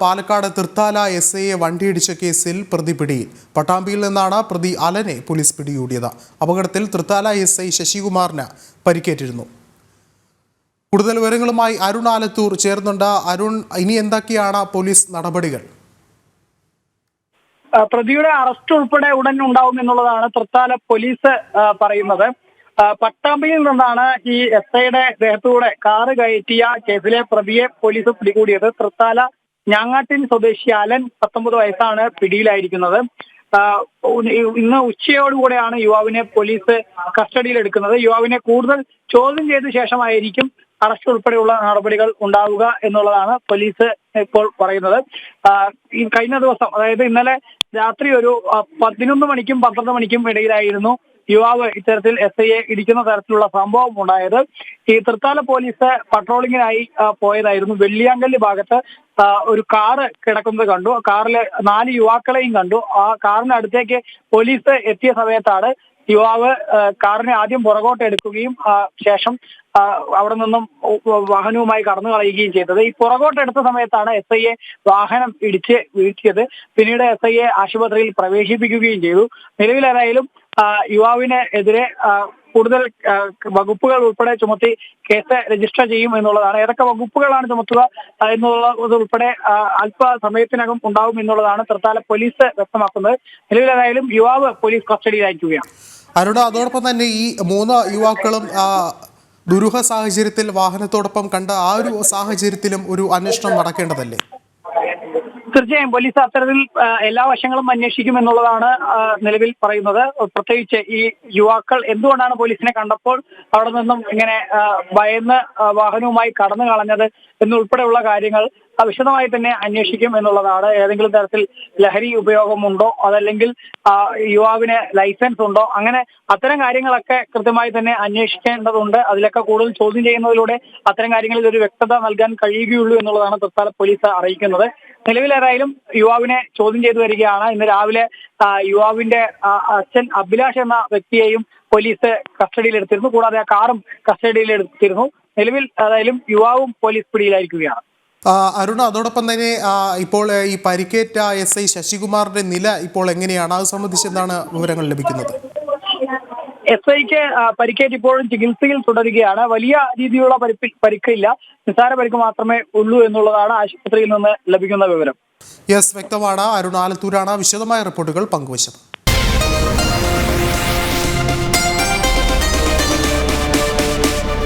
പാലക്കാട് തൃത്താല എസ്ഐയെ വണ്ടിയിടിച്ച കേസിൽ പ്രതി പിടിയിൽ. പട്ടാമ്പിയിൽ നിന്നാണ് പ്രതി അലനെ പോലീസ് പിടികൂടിയത്. അപകടത്തിൽ തൃത്താല എസ്ഐ ശശികുമാറിന് പരിക്കേറ്റിരുന്നു. കൂടുതൽ വിവരങ്ങളുമായി അരുൺ ആലത്തൂർ ചേർന്നുണ്ട്. അരുൺ, ഇനി എന്തൊക്കെയാണ് പോലീസ് നടപടികൾ? പ്രതിയുടെ അറസ്റ്റ് ഉൾപ്പെടെ ഉടൻ ഉണ്ടാവും എന്നുള്ളതാണ് തൃത്താല പോലീസ് പറയുന്നത്. പട്ടാമ്പിയിൽ നിന്നാണ് ഈ എസ്ഐയുടെ ദേഹത്തൂടെ കാറ് കയറ്റിയ കേസിലെ പ്രതിയെ പോലീസ് പിടികൂടിയത്. തൃത്താല ഞാങ്ങാട്ടിൻ സ്വദേശി അലൻ 19 വയസ്സാണ് പിടിയിലായിരിക്കുന്നത്. ഇന്ന് ഉച്ചയോടുകൂടെയാണ് യുവാവിനെ പോലീസ് കസ്റ്റഡിയിൽ എടുക്കുന്നത്. യുവാവിനെ കൂടുതൽ ചോദ്യം ചെയ്ത ശേഷമായിരിക്കും അറസ്റ്റ് ഉൾപ്പെടെയുള്ള നടപടികൾ ഉണ്ടാവുക എന്നുള്ളതാണ് പോലീസ് ഇപ്പോൾ പറയുന്നത്. ഈ കഴിഞ്ഞ ദിവസം, അതായത് ഇന്നലെ രാത്രി ഒരു 11 മണിക്കും 12 മണിക്കും ഇടയിലായിരുന്നു യുവാവ് ഇത്തരത്തിൽ എസ്ഐയെ ഇടിക്കുന്ന തരത്തിലുള്ള സംഭവം ഉണ്ടായത്. ഈ തൃത്താല പോലീസ് പട്രോളിങ്ങിനായി പോയതായിരുന്നു. വെള്ളിയാങ്കല്ല് ഭാഗത്ത് ഒരു കാറ് കിടക്കുന്നത് കണ്ടു. കാറിലെ 4 യുവാക്കളെയും കണ്ടു. ആ കാറിന് അടുത്തേക്ക് പോലീസ് എത്തിയ സമയത്താണ് യുവാവ് കാറിനെ ആദ്യം പുറകോട്ട് എടുക്കുകയും ശേഷം അവിടെ നിന്നും വാഹനവുമായി കടന്നു കളയുകയും ചെയ്തത്. ഈ പുറകോട്ട് എടുത്ത സമയത്താണ് എസ്ഐയെ വാഹനം ഇടിച്ച് വീഴ്ത്തിയത്. പിന്നീട് എസ്ഐയെ ആശുപത്രിയിൽ പ്രവേശിപ്പിക്കുകയും ചെയ്തു. നിലവിലേതായാലും യുവാവിന് എതിരെ കൂടുതൽ വകുപ്പുകൾ ഉൾപ്പെടെ ചുമത്തി കേസ് രജിസ്റ്റർ ചെയ്യും എന്നുള്ളതാണ്. ഏതൊക്കെ വകുപ്പുകളാണ് ചുമത്തുക എന്നുള്ളത് ഉൾപ്പെടെ അല്പസമയത്തിനകം ഉണ്ടാവും എന്നുള്ളതാണ് തൃത്താല പോലീസ് വ്യക്തമാക്കുന്നത്. നിലവിലേതായാലും യുവാവ് പോലീസ് കസ്റ്റഡിയിലായിരിക്കുകയാണ്. അരുണ, അതോടൊപ്പം തന്നെ ഈ 3 യുവാക്കളും ദുരൂഹ സാഹചര്യത്തിൽ വാഹനത്തോടൊപ്പം കണ്ട ആ ഒരു സാഹചര്യത്തിലും ഒരു അന്വേഷണം നടക്കേണ്ടതല്ലേ? തീർച്ചയായും പോലീസ് അത്തരത്തിൽ എല്ലാ വശങ്ങളും അന്വേഷിക്കും എന്നുള്ളതാണ് നിലവിൽ പറയുന്നത്. പ്രത്യേകിച്ച് ഈ യുവാക്കൾ എന്തുകൊണ്ടാണ് പോലീസിനെ കണ്ടപ്പോൾ അവിടെ നിന്നും ഇങ്ങനെ ഭയന്ന് വാഹനവുമായി കടന്നു കളഞ്ഞത് എന്നുൾപ്പെടെയുള്ള കാര്യങ്ങൾ വിശദമായി തന്നെ അന്വേഷിക്കും എന്നുള്ളതാണ്. ഏതെങ്കിലും തരത്തിൽ ലഹരി ഉപയോഗമുണ്ടോ, അതല്ലെങ്കിൽ യുവാവിന് ലൈസൻസ് ഉണ്ടോ, അങ്ങനെ അത്തരം കാര്യങ്ങളൊക്കെ കൃത്യമായി തന്നെ അന്വേഷിക്കേണ്ടതുണ്ട്. അതിലൊക്കെ കൂടുതൽ ചോദ്യം ചെയ്യുന്നതിലൂടെ അത്തരം കാര്യങ്ങളിൽ ഒരു വ്യക്തത നൽകാൻ കഴിയുകയുള്ളൂ എന്നുള്ളതാണ് തൃത്താല പോലീസ് അറിയിക്കുന്നത്. നിലവിലേതായാലും യുവാവിനെ ചോദ്യം ചെയ്തു വരികയാണ്. ഇന്ന് രാവിലെ യുവാവിന്റെ അച്ഛൻ അഭിലാഷ് എന്ന വ്യക്തിയെയും പോലീസ് കസ്റ്റഡിയിലെടുത്തിരുന്നു. കൂടാതെ ആ കാറും കസ്റ്റഡിയിലെടുത്തിരുന്നു. നിലവിൽ ഏതായാലും യുവാവും പോലീസ് പിടിയിലായിരിക്കുകയാണ്. അരുൺ, അതോടൊപ്പം തന്നെ ഇപ്പോൾ ഈ പരിക്കേറ്റ എസ്ഐ ശശികുമാറിന്റെ നില ഇപ്പോൾ എങ്ങനെയാണ്? അത് സംബന്ധിച്ച് എന്താണ് വിവരങ്ങൾ ലഭിക്കുന്നത്? എസ്ഐക്ക് പരിക്കേറ്റ് ഇപ്പോഴും ചികിത്സയിൽ തുടരുകയാണ്. വലിയ രീതിയിലുള്ള പരിക്കില്ല, നിസ്സാര പരിക്ക് മാത്രമേ ഉള്ളൂ എന്നുള്ളതാണ് ആശുപത്രിയിൽ നിന്ന് ലഭിക്കുന്ന വിവരം. യെസ്, വ്യക്തമാണ്. അരുൺ ആലത്തൂരാണ് വിശദമായ റിപ്പോർട്ടുകൾ പങ്കുവച്ചത്.